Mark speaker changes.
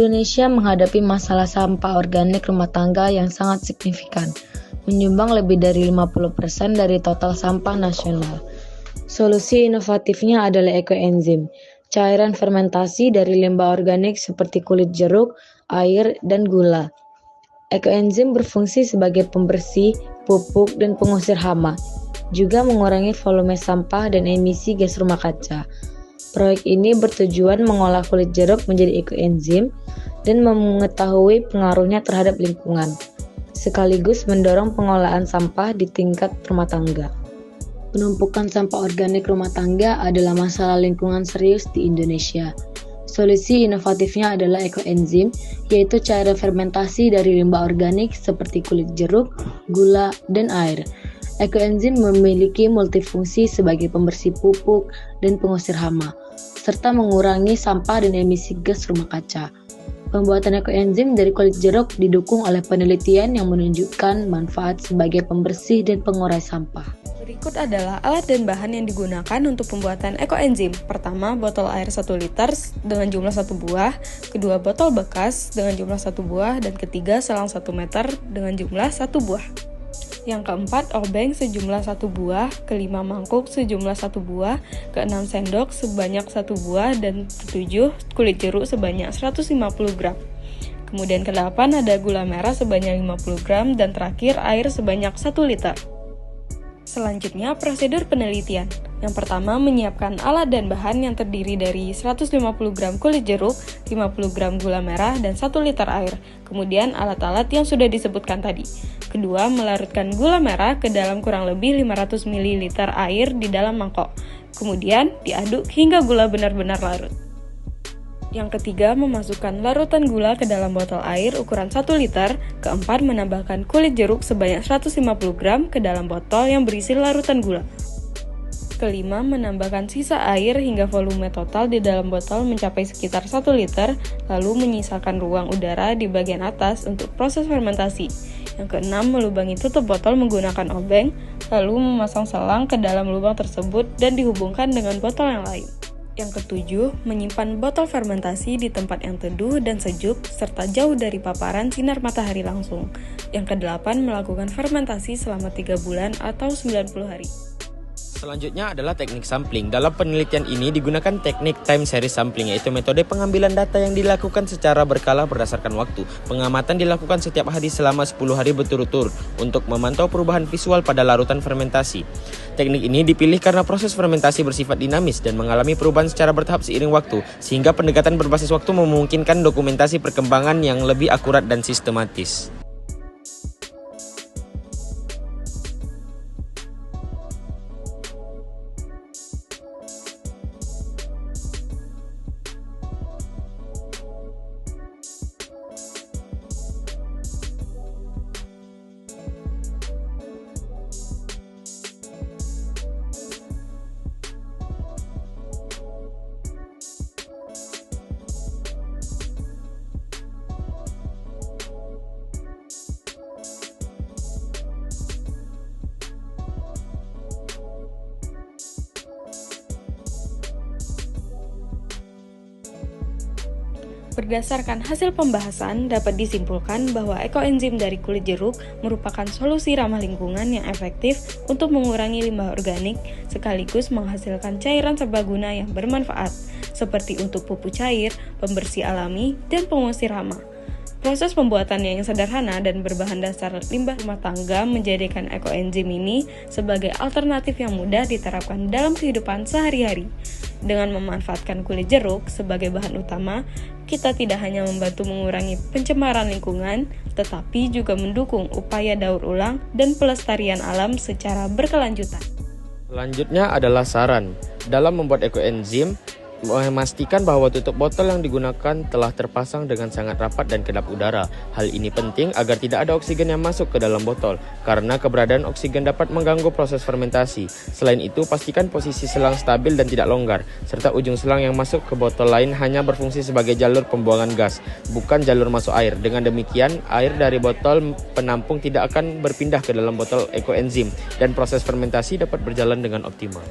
Speaker 1: Indonesia menghadapi masalah sampah organik rumah tangga yang sangat signifikan, menyumbang lebih dari 50% dari total sampah nasional. Solusi inovatifnya adalah ekoenzim, cairan fermentasi dari limbah organik seperti kulit jeruk, air, dan gula. Ekoenzim berfungsi sebagai pembersih, pupuk, dan pengusir hama, juga mengurangi volume sampah dan emisi gas rumah kaca. Proyek ini bertujuan mengolah kulit jeruk menjadi ekoenzim dan mengetahui pengaruhnya terhadap lingkungan, sekaligus mendorong pengolahan sampah di tingkat rumah tangga. Penumpukan sampah organik rumah tangga adalah masalah lingkungan serius di Indonesia. Solusi inovatifnya adalah ekoenzim, yaitu cairan fermentasi dari limbah organik seperti kulit jeruk, gula, dan air. Ekoenzim memiliki multifungsi sebagai pembersih pupuk dan pengusir hama, serta mengurangi sampah dan emisi gas rumah kaca. Pembuatan ekoenzim dari kulit jeruk didukung oleh penelitian yang menunjukkan manfaat sebagai pembersih dan pengurai sampah.
Speaker 2: Berikut adalah alat dan bahan yang digunakan untuk pembuatan ekoenzim. Pertama, botol air 1 liter dengan jumlah 1 buah. Kedua, botol bekas dengan jumlah 1 buah. Dan ketiga, selang 1 meter dengan jumlah 1 buah. Yang keempat, obeng sejumlah 1 buah. Kelima, mangkuk sejumlah 1 buah. Keenam, sendok sebanyak 1 buah. Dan ketujuh, kulit jeruk sebanyak 150 gram. Kemudian kedelapan, ada gula merah sebanyak 50 gram. Dan terakhir, air sebanyak 1 liter. Selanjutnya, prosedur penelitian. Yang pertama, menyiapkan alat dan bahan yang terdiri dari 150 gram kulit jeruk, 50 gram gula merah, dan 1 liter air. Kemudian, alat-alat yang sudah disebutkan tadi. Kedua, melarutkan gula merah ke dalam kurang lebih 500 ml air di dalam mangkok. Kemudian, diaduk hingga gula benar-benar larut. Yang ketiga, memasukkan larutan gula ke dalam botol air ukuran 1 liter. Keempat, menambahkan kulit jeruk sebanyak 150 gram ke dalam botol yang berisi larutan gula. Kelima, menambahkan sisa air hingga volume total di dalam botol mencapai sekitar 1 liter, lalu menyisakan ruang udara di bagian atas untuk proses fermentasi. Yang keenam, melubangi tutup botol menggunakan obeng, lalu memasang selang ke dalam lubang tersebut dan dihubungkan dengan botol yang lain. Yang ketujuh, menyimpan botol fermentasi di tempat yang teduh dan sejuk serta jauh dari paparan sinar matahari langsung. Yang kedelapan, melakukan fermentasi selama 3 bulan atau 90 hari.
Speaker 3: Selanjutnya adalah teknik sampling. Dalam penelitian ini digunakan teknik time series sampling, yaitu metode pengambilan data yang dilakukan secara berkala berdasarkan waktu. Pengamatan dilakukan setiap hari selama 10 hari berturut-turut untuk memantau perubahan visual pada larutan fermentasi. Teknik ini dipilih karena proses fermentasi bersifat dinamis dan mengalami perubahan secara bertahap seiring waktu, sehingga pendekatan berbasis waktu memungkinkan dokumentasi perkembangan yang lebih akurat dan sistematis.
Speaker 2: Berdasarkan hasil pembahasan, dapat disimpulkan bahwa ekoenzim dari kulit jeruk merupakan solusi ramah lingkungan yang efektif untuk mengurangi limbah organik sekaligus menghasilkan cairan serbaguna yang bermanfaat, seperti untuk pupuk cair, pembersih alami, dan pengusir hama. Proses pembuatannya yang sederhana dan berbahan dasar limbah rumah tangga menjadikan ekoenzim ini sebagai alternatif yang mudah diterapkan dalam kehidupan sehari-hari. Dengan memanfaatkan kulit jeruk sebagai bahan utama, kita tidak hanya membantu mengurangi pencemaran lingkungan, tetapi juga mendukung upaya daur ulang dan pelestarian alam secara berkelanjutan.
Speaker 3: Selanjutnya adalah saran. Dalam membuat ekoenzim, memastikan bahwa tutup botol yang digunakan telah terpasang dengan sangat rapat dan kedap udara. Hal ini penting agar tidak ada oksigen yang masuk ke dalam botol, karena keberadaan oksigen dapat mengganggu proses fermentasi. Selain itu, pastikan posisi selang stabil dan tidak longgar, serta ujung selang yang masuk ke botol lain hanya berfungsi sebagai jalur pembuangan gas, bukan jalur masuk air. Dengan demikian, air dari botol penampung tidak akan berpindah ke dalam botol ekoenzim, dan proses fermentasi dapat berjalan dengan optimal.